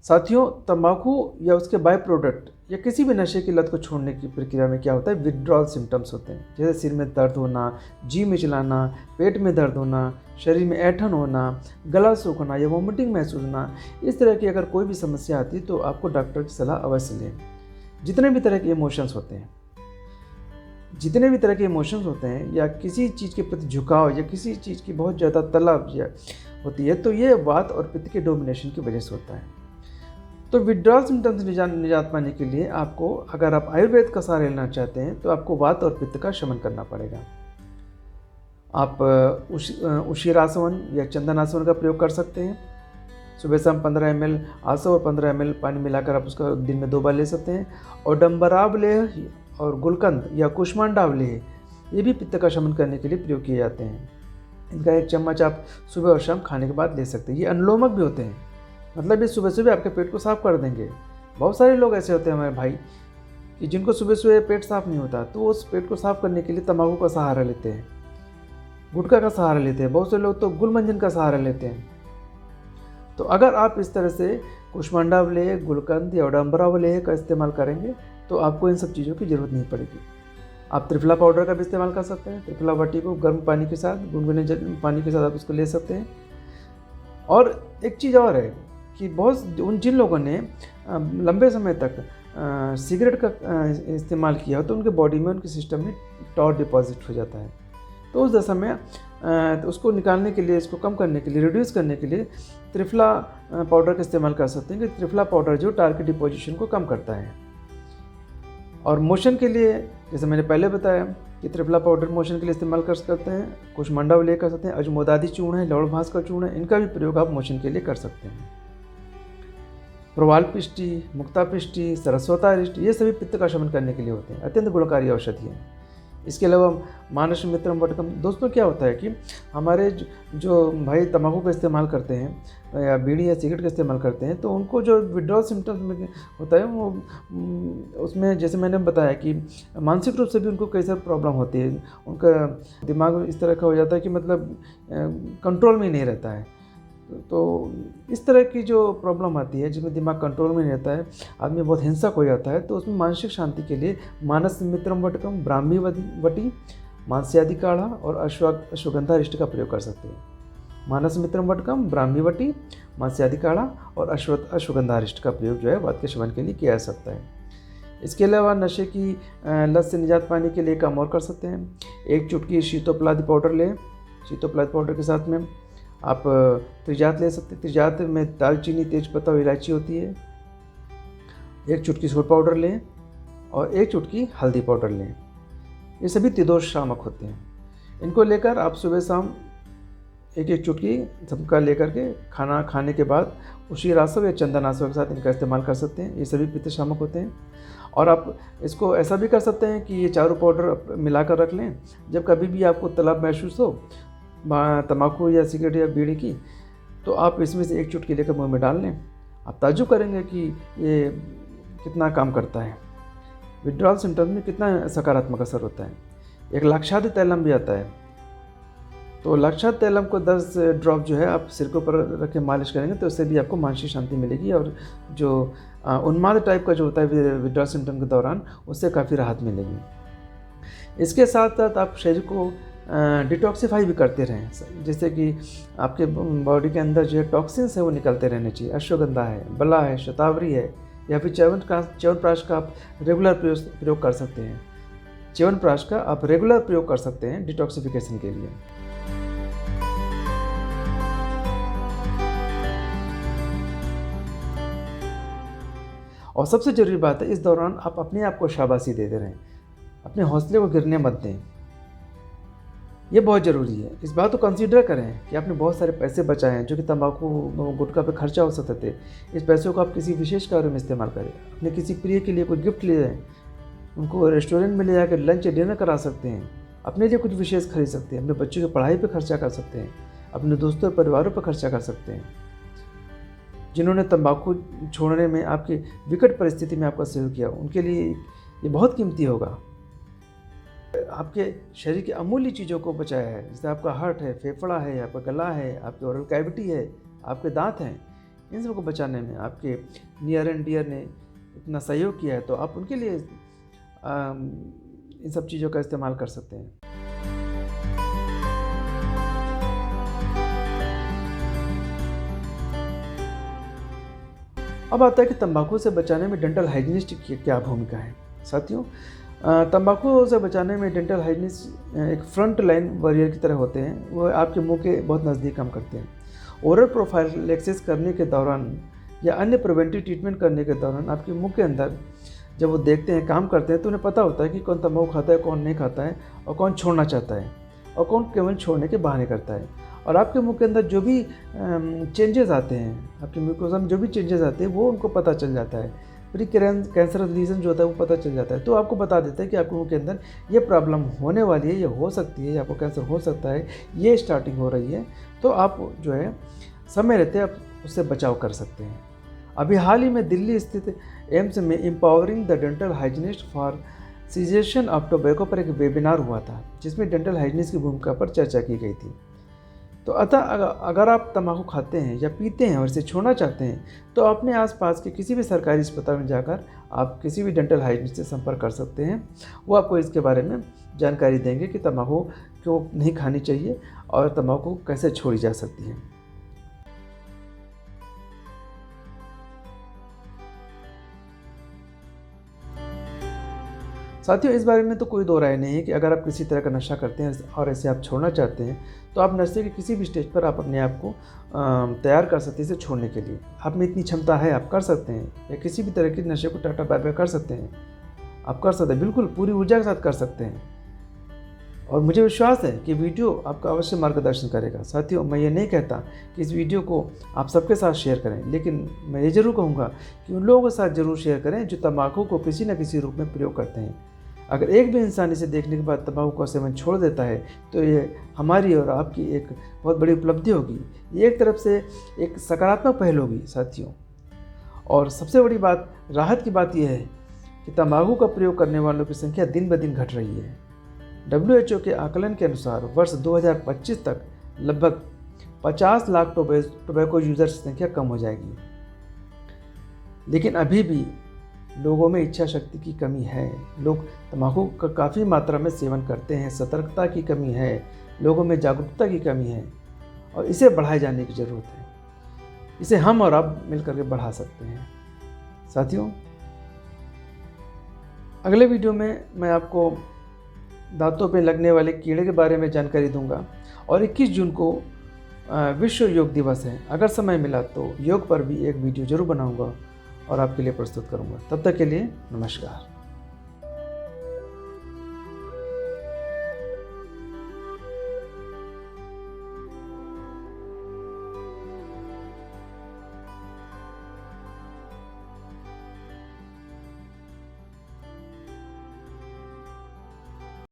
साथियों, तंबाकू या उसके बाय प्रोडक्ट या किसी भी नशे की लत को छोड़ने की प्रक्रिया में क्या होता है, विड्रॉल सिम्टम्स होते हैं। जैसे सिर में दर्द होना, जी मिचलाना, पेट में दर्द होना, शरीर में ऐंठन होना, गला सूखना या वोमिटिंग महसूस होना। इस तरह की अगर कोई भी समस्या आती है तो आपको डॉक्टर की सलाह अवश्य लें। जितने भी तरह के इमोशंस होते हैं या किसी चीज़ के प्रति झुकाव या किसी चीज़ की बहुत ज़्यादा तलब या होती है, तो ये वात और पित्त के डोमिनेशन की वजह से होता है। तो विड्रॉल सिम्टम्स से निजात पाने के लिए आपको, अगर आप आयुर्वेद का सहारा लेना चाहते हैं, तो आपको वात और पित्त का शमन करना पड़ेगा। आप उशीरासन या चंदनासन का प्रयोग कर सकते हैं। सुबह शाम 15 ml आसव और 15 ml पानी मिलाकर आप उसका दिन में 2 बार ले सकते हैं। और डम्बरावलेह और गुलकंद या कुष्मांडावलेह, ये भी पित्त का शमन करने के लिए प्रयोग किए जाते हैं। इनका 1 चम्मच आप सुबह और शाम खाने के बाद ले सकते हैं। ये अनुलोमक भी होते हैं, मतलब ये सुबह सुबह आपके पेट को साफ़ कर देंगे। बहुत सारे लोग ऐसे होते हैं हमारे भाई कि जिनको सुबह सुबह पेट साफ़ नहीं होता, तो उस पेट को साफ़ करने के लिए तंबाकू का सहारा लेते हैं, गुटखा का सहारा लेते हैं। बहुत से लोग तो गुलमंजन का सहारा लेते हैं। तो अगर आप इस तरह से कुष्मांडावलेह, गुलकंद या डम्बरावलेह का इस्तेमाल करेंगे तो आपको इन सब चीज़ों की ज़रूरत नहीं पड़ेगी। आप त्रिफला पाउडर का भी इस्तेमाल कर सकते हैं। त्रिफला वटी को गर्म पानी के साथ, गुनगुने पानी के साथ आप उसको ले सकते हैं। और एक चीज़ और है कि जिन लोगों ने लंबे समय तक सिगरेट का इस्तेमाल किया हो, तो उनके बॉडी में, उनके सिस्टम में टॉर डिपॉजिट हो जाता है। तो उस दशा में तो उसको निकालने के लिए, इसको कम करने के लिए, रिड्यूस करने के लिए त्रिफला पाउडर का इस्तेमाल कर सकते हैं कि त्रिफला पाउडर जो टार की डिपोजिशन को कम करता है। और मोशन के लिए, जैसे मैंने पहले बताया कि त्रिफला पाउडर मोशन के लिए इस्तेमाल कर सकते हैं। कुष्मांडावलेह कर सकते हैं। अजमोदादी चूर्ण है, लौड़ भास का चूर्ण है, इनका भी प्रयोग आप मोशन के लिए कर सकते हैं। प्रवाल पिष्टि, मुक्ता पिष्टि, सरस्वतारिष्ट, ये सभी पित्त का शमन करने के लिए होते हैं। अत्यंत गुणकारी औषधि है। इसके अलावा मानस मित्रम वटकम। दोस्तों, क्या होता है कि हमारे जो भाई तंबाकू का इस्तेमाल करते हैं या बीड़ी या सिगरेट का इस्तेमाल करते हैं, तो उनको जो विड्रॉल सिम्टम्स में होता है, वो उसमें जैसे मैंने बताया कि मानसिक रूप से भी उनको कई सारी प्रॉब्लम होती है। उनका दिमाग इस तरह का हो जाता है कि मतलब कंट्रोल में ही नहीं रहता है। तो इस तरह की जो प्रॉब्लम आती है, जिसमें दिमाग कंट्रोल में नहीं रहता है, आदमी बहुत हिंसक हो जाता है, तो उसमें मानसिक शांति के लिए मानस मित्रम वटकम, ब्राह्मी वटी, मांस्यादि काढ़ा और अश्वगंधा रिष्ट का प्रयोग कर सकते हैं। मानस मित्रम वटकम, ब्राह्मी वटी, मांस्यादि काढ़ा और अश्वगंधा रिष्ट का प्रयोग जो है वात के शमन के लिए किया जा सकता है। इसके अलावा नशे की लत से निजात पाने के लिए काम और कर सकते हैं। 1 चुटकी शीतोपलादी पाउडर लें। शीतोपलादी पाउडर के साथ में आप त्रिजात ले सकते हैं। त्रिजात में दालचीनी, तेजपत्ता और इलायची होती है। 1 चुटकी सोड पाउडर लें और 1 चुटकी हल्दी पाउडर लें। ये सभी त्रिदोष शामक होते हैं। इनको लेकर आप सुबह शाम 1-1 चुटकी सबका लेकर के खाना खाने के बाद उशीरासन या चंदनासन के साथ इनका इस्तेमाल कर सकते हैं। ये सभी पित्त शामक होते हैं। और आप इसको ऐसा भी कर सकते हैं कि ये चारों पाउडर मिलाकर रख लें। जब कभी भी आपको तलब महसूस हो तंबाकू या सिगरेट या बीड़ी की, तो आप इसमें से 1 चुटकी लेकर मुंह में डाल लें। आप ताज्जुब करेंगे कि ये कितना काम करता है, विड्रॉल सिम्टम्स में कितना सकारात्मक असर होता है। एक लाक्षादि तैलम भी आता है। तो लाक्षादि तैलम को 10 ड्रॉप जो है आप सिर के ऊपर रख के मालिश करेंगे, तो उससे भी आपको मानसिक शांति मिलेगी और जो उन्माद टाइप का जो होता है विड्रॉल सिम्टम के दौरान, उससे काफ़ी राहत मिलेगी। इसके साथ साथ आप शरीर को डिटॉक्सीफाई भी करते रहें, जैसे कि आपके बॉडी के अंदर जो है टॉक्सिन्स है वो निकलते रहने चाहिए। अश्वगंधा है, बला है, शतावरी है, या फिर च्यवनप्राश का आप रेगुलर प्रयोग कर सकते हैं। च्यवनप्राश का आप रेगुलर प्रयोग कर सकते हैं डिटॉक्सिफिकेशन के लिए। और सबसे ज़रूरी बात है, इस दौरान आप अपने आप को शाबाशी देते रहें, अपने हौसले को गिरने मत दें। ये बहुत ज़रूरी है। इस बात को कंसीडर करें कि आपने बहुत सारे पैसे बचाए हैं जो कि तंबाकू गुटखा पे खर्चा हो सकते थे। इस पैसों को आप किसी विशेष कार्य में इस्तेमाल करें। अपने किसी प्रिय के लिए कोई गिफ्ट ले जाएँ, उनको रेस्टोरेंट में ले जाकर लंच या डिनर करा सकते हैं। अपने लिए कुछ विशेष खरीद सकते हैं। अपने बच्चों की पढ़ाई पर खर्चा कर सकते हैं। अपने दोस्तों और परिवारों पर खर्चा कर सकते हैं। जिन्होंने तंबाकू छोड़ने में आपकी विकट परिस्थिति में आपका सहयोग किया, उनके लिए ये बहुत कीमती होगा। आपके शरीर की अमूल्य चीज़ों को बचाया है, जैसे आपका हार्ट है, फेफड़ा है, आपका गला है, आपकी ओरल कैविटी है, आपके दांत हैं। इन सबको बचाने में आपके नियर एंड डियर ने इतना सहयोग किया है, तो आप उनके लिए इन सब चीज़ों का इस्तेमाल कर सकते हैं। अब आता है कि तंबाकू से बचाने में डेंटल हाइजीनिस्ट की क्या भूमिका है। साथियों, तंबाकू से बचाने में डेंटल हाइजीनिस्ट एक फ्रंट लाइन वॉरियर की तरह होते हैं। वो आपके मुंह के बहुत नज़दीक काम करते हैं। ओरल प्रोफाइलैक्सिस करने के दौरान या अन्य प्रिवेंटिव ट्रीटमेंट करने के दौरान आपके मुंह के अंदर जब वो देखते हैं, काम करते हैं, तो उन्हें पता होता है कि कौन तंबाकू खाता है, कौन नहीं खाता है, और कौन छोड़ना चाहता है और कौन केवल छोड़ने के बहाने करता है। और आपके मुंह के अंदर जो भी चेंजेस आते हैं, आपके म्यूकोसा में जो भी चेंजेस आते हैं, वो उनको पता चल जाता है। प्री कैंसरस लीजन जो होता है वो पता चल जाता है, तो आपको बता देता है कि आपके मुंह के अंदर ये प्रॉब्लम होने वाली है, ये हो सकती है, आपको कैंसर हो सकता है, ये स्टार्टिंग हो रही है। तो आप जो है समय रहते आप उससे बचाव कर सकते हैं। अभी हाल ही में दिल्ली स्थित एम्स में empowering the dental hygienist for cessation of tobacco पर एक वेबिनार हुआ था, जिसमें डेंटल हाइजीनिस्ट की भूमिका पर चर्चा की गई थी। तो अतः अगर आप तंबाकू खाते हैं या पीते हैं और इसे छोड़ना चाहते हैं, तो अपने आसपास के किसी भी सरकारी अस्पताल में जाकर आप किसी भी डेंटल हाइजीनिस्ट से संपर्क कर सकते हैं। वो आपको इसके बारे में जानकारी देंगे कि तंबाकू क्यों नहीं खानी चाहिए और तंबाकू कैसे छोड़ी जा सकती है। साथियों, इस बारे में तो कोई दो राय नहीं है कि अगर आप किसी तरह का नशा करते हैं और इसे आप छोड़ना चाहते हैं, तो आप नशे के किसी भी स्टेज पर आप अपने आप को तैयार कर सकते हैं इसे छोड़ने के लिए। आप में इतनी क्षमता है, आप कर सकते हैं, या किसी भी तरह के नशे को टाटा बाय बाय कर सकते हैं। आप कर सकते हैं, बिल्कुल पूरी ऊर्जा के साथ कर सकते हैं। और मुझे विश्वास है कि वीडियो आपका अवश्य मार्गदर्शन करेगा। साथियों, मैं ये नहीं कहता कि इस वीडियो को आप सबके साथ शेयर करें, लेकिन मैं ये ज़रूर कहूँगा कि उन लोगों के साथ ज़रूर शेयर करें जो तंबाकू को किसी न किसी रूप में प्रयोग करते हैं। अगर एक भी इंसान इसे देखने के बाद तंबाकू का सेवन छोड़ देता है, तो ये हमारी और आपकी एक बहुत बड़ी उपलब्धि होगी। ये एक तरफ से एक सकारात्मक पहल होगी साथियों। और सबसे बड़ी बात, राहत की बात यह है कि तंबाकू का प्रयोग करने वालों की संख्या दिन ब दिन घट रही है। WHO के आकलन के अनुसार वर्ष 2025 तक लगभग 50 लाख टोबैको यूजर्स की संख्या कम हो जाएगी। लेकिन अभी भी लोगों में इच्छा शक्ति की कमी है। लोग तंबाकू का काफ़ी मात्रा में सेवन करते हैं। सतर्कता की कमी है, लोगों में जागरूकता की कमी है, और इसे बढ़ाए जाने की ज़रूरत है। इसे हम और आप मिलकर के बढ़ा सकते हैं। साथियों, अगले वीडियो में मैं आपको दांतों पे लगने वाले कीड़े के बारे में जानकारी दूंगा। और 21 जून को विश्व योग दिवस है। अगर समय मिला तो योग पर भी एक वीडियो जरूर बनाऊंगा और आपके लिए प्रस्तुत करूंगा। तब तक के लिए नमस्कार।